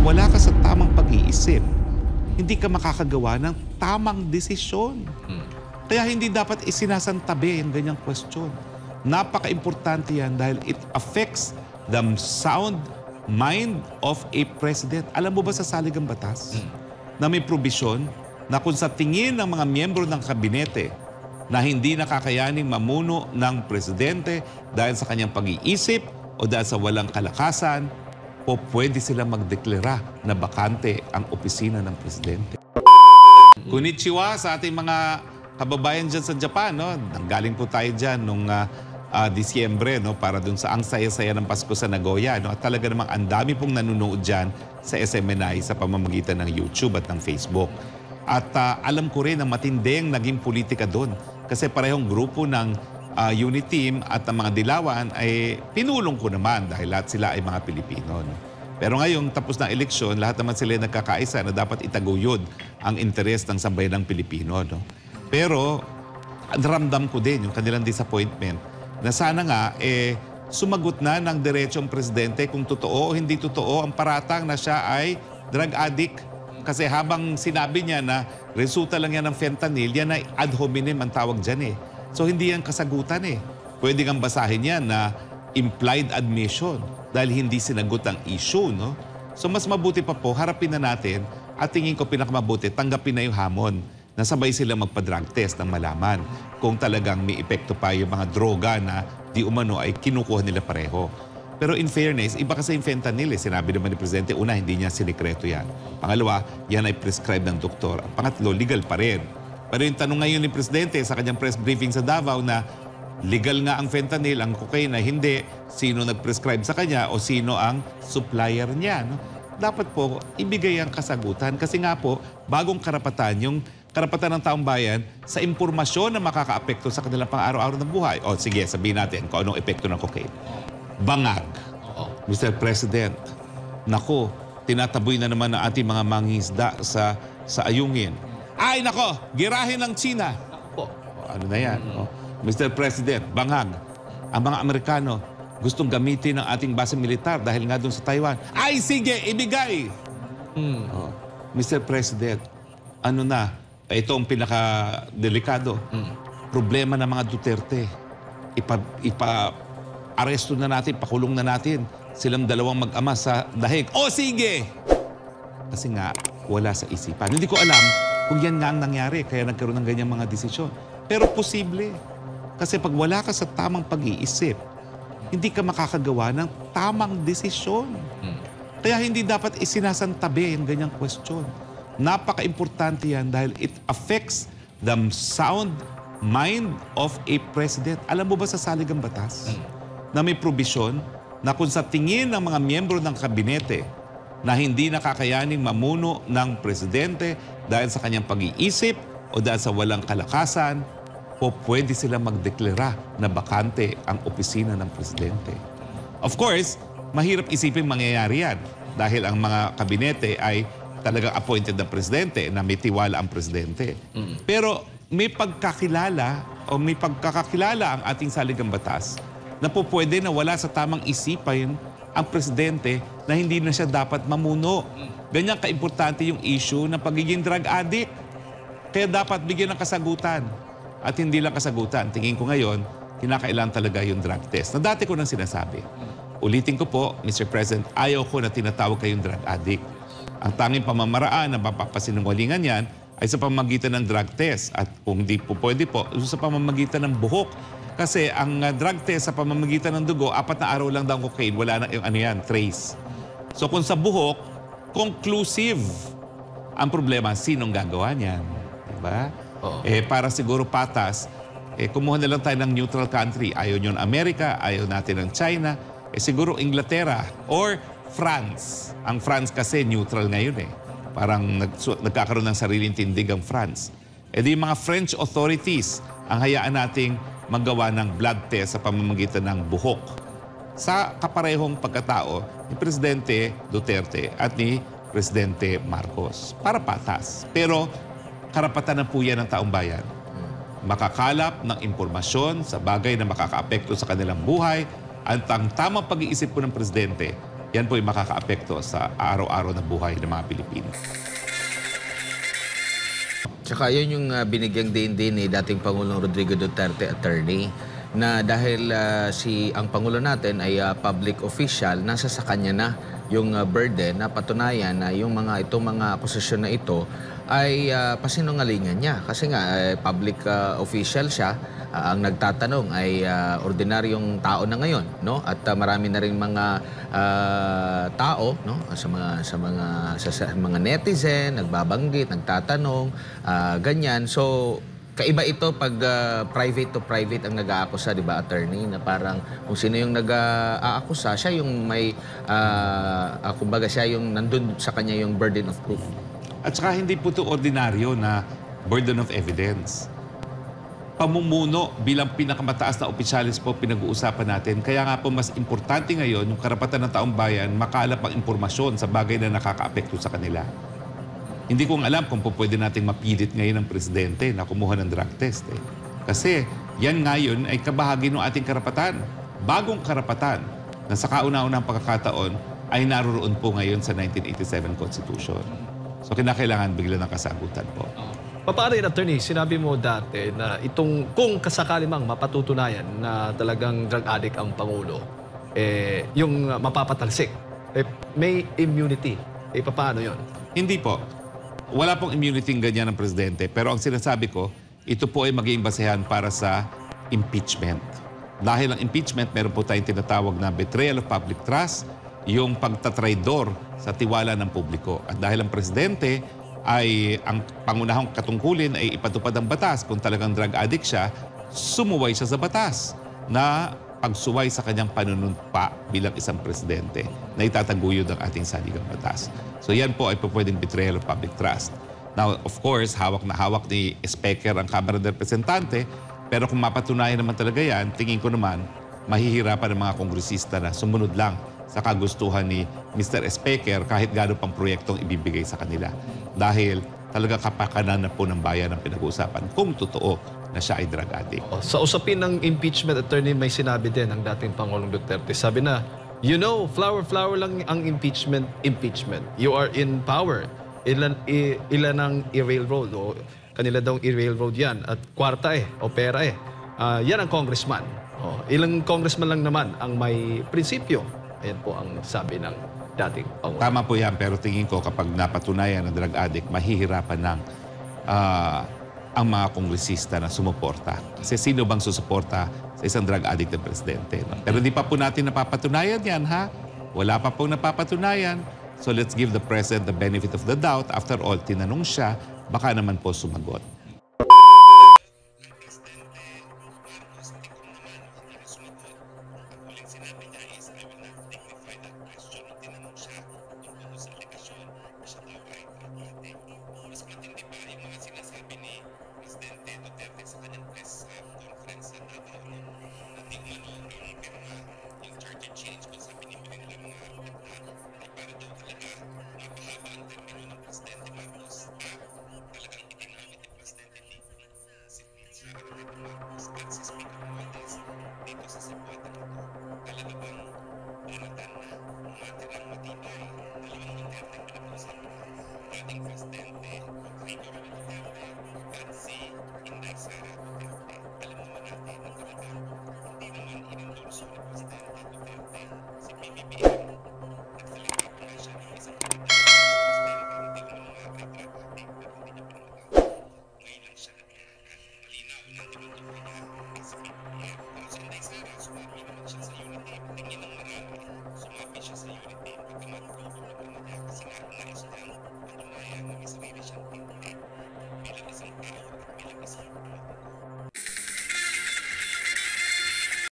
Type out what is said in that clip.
wala ka sa tamang pag-iisip, hindi ka makakagawa ng tamang desisyon. Kaya hindi dapat isinasantabi yung ganyang question. Napaka-importante yan dahil it affects the sound mind of a president. Alam mo ba sa saligang batas na may probisyon na kung sa tingin ng mga miyembro ng kabinete na hindi nakakayaning mamuno ng presidente dahil sa kanyang pag-iisip o dahil sa walang kalakasan, o pwede sila magdeklara na bakante ang opisina ng presidente. Konnichiwa sa ating mga kababayan dyan sa Japan. No? Nanggaling po tayo dyan nung Disyembre, no? Para dun sa ang saya-saya ng Pasko sa Nagoya. No? At talaga namang ang dami pong nanonood dyan sa SMNI sa pamamagitan ng YouTube at ng Facebook. At alam ko rin ang matinding naging politika doon. Kasi parehong grupo ng unit team at ang mga dilawan ay pinulong ko naman dahil lahat sila ay mga Pilipino. No? Pero ngayong tapos na eleksyon, lahat naman sila nagkakaisa na dapat itaguyod ang interes ng sambayanang Pilipino. No? Pero ramdam ko din yung kanilang disappointment na sana nga sumagot na ng diretso ang presidente kung totoo o hindi totoo ang paratang na siya ay drug addict. Kasi habang sinabi niya na resulta lang yan ng fentanyl, yan ay ad hominem ang tawag dyan eh. So hindi yan kasagutan eh. Pwede kang basahin yan na implied admission dahil hindi sinagot ang issue, no? So mas mabuti pa po, harapin na natin at tingin ko pinakamabuti, tanggapin na yung hamon na sabay sila magpa-drug test ng malaman kung talagang may epekto pa yung mga droga na di umano ay kinukuha nila pareho. Pero in fairness, iba kasi yung fentanyl eh. Sinabi naman ni Presidente, una, hindi niya sinikreto yan. Pangalawa, yan ay prescribed ng doktor. At pangatlo, legal pa rin. Pero yung tanong ngayon ni Presidente sa kanyang press briefing sa Davao na legal nga ang fentanyl, ang cocaine na hindi, sino nag-prescribe sa kanya o sino ang supplier niya. No? Dapat po, ibigay ang kasagutan. Kasi nga po, bagong karapatan, yung karapatan ng taong bayan sa impormasyon na makakaapekto sa kanilang pang-araw-araw ng buhay. O sige, sabihin natin kung anong epekto ng cocaine. Bangag. Mr. President, nako, tinataboy na naman ang ating mga mangingisda sa ayungin. Ay, nako, girahin ng China. Ano na yan? Mr. President, bangag. Ang mga Amerikano gustong gamitin ang ating base militar dahil nga doon sa Taiwan. Ay, sige, ibigay! Mr. President, ano na? Ito ang pinaka-delikado. Problema ng mga Duterte. Aresto na natin, pakulong na natin silang dalawang mag-ama sa dahig. O sige! Kasi nga, wala sa isipan. Hindi ko alam kung yan nga ang nangyari, kaya nagkaroon ng ganyang mga desisyon. Pero posible. Kasi pag wala ka sa tamang pag-iisip, hindi ka makakagawa ng tamang desisyon. Kaya hindi dapat isinasantabi yung ganyang question. Napaka-importante yan dahil it affects the sound mind of a president. Alam mo ba sa saligang batas na may probisyon na kung sa tingin ng mga miyembro ng kabinete na hindi nakakayaning mamuno ng presidente dahil sa kanyang pag-iisip o dahil sa walang kalakasan, o pwede sila magdeklara na bakante ang opisina ng presidente. Of course, mahirap isipin mangyayari yan dahil ang mga kabinete ay talagang appointed ng presidente na may tiwala ang presidente. Pero may pagkakilala o may pagkakakilala ang ating saligang batas na po pwede na wala sa tamang isipan ang presidente na hindi na siya dapat mamuno. Ganyan kaimportante yung issue ng pagiging drug addict. Kaya dapat bigyan ng kasagutan. At hindi lang kasagutan. Tingin ko ngayon, kinakailangan talaga yung drug test. Na dati ko nang sinasabi. Ulitin ko po, Mr. President, ayaw ko na tinatawag kayong drug addict. Ang tanging pamamaraan na mapapasinungalingan yan ay sa pamamagitan ng drug test. At kung hindi po pwede po, sa pamamagitan ng buhok. Kasi ang drug test sa pamamagitan ng dugo, 4 na araw lang daw cocaine, wala na yung trace. So kung sa buhok, conclusive ang problema, sinong gagawa niyan? Diba? Para siguro patas, kumuha na lang tayo ng neutral country. Ayaw nyo ng Amerika, ayaw natin ng China, siguro Inglaterra or France. Ang France kasi neutral ngayon Parang nagkakaroon ng sariling tindig ang France. Di mga French authorities ang hayaan nating magawa ng blood test sa pamamagitan ng buhok sa kaparehong pagkatao ni Presidente Duterte at ni Presidente Marcos. Para patas. Pero karapatan na po yan ng taong bayan. Makakalap ng impormasyon sa bagay na makakaapekto sa kanilang buhay at ang tamang pag-iisip po ng Presidente, yan po ay makakaapekto sa araw-araw na buhay ng mga Pilipino. Tsaka yun yung binigyang din ni dating Pangulong Rodrigo Duterte, attorney, na dahil ang Pangulo natin ay public official, nasa sa kanya na yung burden na patunayan na itong mga akusasyon na ito ay pasinungalingan niya. Kasi nga, public official siya, ang nagtatanong ay ordinaryong tao na ngayon, no? At marami na rin mga tao, no? Sa mga netizen, nagbabanggit, nagtatanong, ganyan. So, kaiba ito pag private to private ang nag-aakusa, di ba, attorney? Na parang kung sino yung nag-aakusa, siya yung may, kumbaga siya yung nandun sa kanya yung burden of proof. At saka hindi po ito ordinaryo na burden of evidence. Pamumuno bilang pinakamataas na opisyalis po pinag-uusapan natin. Kaya nga po mas importante ngayon yung karapatan ng taong bayan makalap ang impormasyon sa bagay na nakakaapekto sa kanila. Hindi ko alam kung pwede nating mapilit ngayon ng presidente na kumuha ng drug test. Kasi yan ngayon ay kabahagi ng ating karapatan. Bagong karapatan na sa kauna-unang pagkakataon ay naroon po ngayon sa 1987 Constitution. So kinakailangan bigla ng kasagutan po. Paano yun, attorney? Sinabi mo dati na kung kasakali mang mapatutunayan na talagang drug addict ang Pangulo, yung mapapatalsik, may immunity. Paano yun? Hindi po. Wala pong immunity ganyan ng presidente. Pero ang sinasabi ko, ito po ay magiging basehan para sa impeachment. Dahil ang impeachment, meron po tayong tinatawag na betrayal of public trust, yung pagtatraidor sa tiwala ng publiko. At dahil ang presidente ay ang pangunahang katungkulin ay ipatupad ang batas. Kung talagang drug addict siya, sumuway siya sa batas na pagsuway sa kanyang panunumpa bilang isang presidente na itataguyod ang ating saligang batas. So yan po ay pwedeng betrayal of public trust. Now, of course, hawak na hawak ni Speaker ang Kamara ng Representante, pero kung mapatunayan naman talaga yan, tingin ko naman, mahihirapan ng mga kongresista na sumunod lang sa kagustuhan ni Mr. Speaker kahit gano'n pang proyektong ibibigay sa kanila. Dahil talaga kapakanan na po ng bayan ang pinag-uusapan kung totoo na siya ay drug addict. Sa usapin ng impeachment, attorney, may sinabi din ang dating Pangulong Duterte. Sabi na, you know, flower lang ang impeachment. You are in power. Ilan ang i-railroad. O, kanila daw i-railroad yan. At kwarta o pera yan ang congressman. Ilang congressman lang naman ang may prinsipyo. Ayan po ang sabi ng dating Pangulo. Tama po yan, pero tingin ko kapag napatunayan ng drug addict, mahihirapan ng ang mga kongresista na sumuporta. Kasi sino bang susuporta sa isang drug addict na presidente? No? Pero di pa po natin napapatunayan yan, ha? Wala pa pong napapatunayan. So let's give the president the benefit of the doubt. After all, tinanong siya, baka naman po sumagot. Matibay, dalawang matibay, dalawang Duterte ang pinag-uusapan. Dating presidente.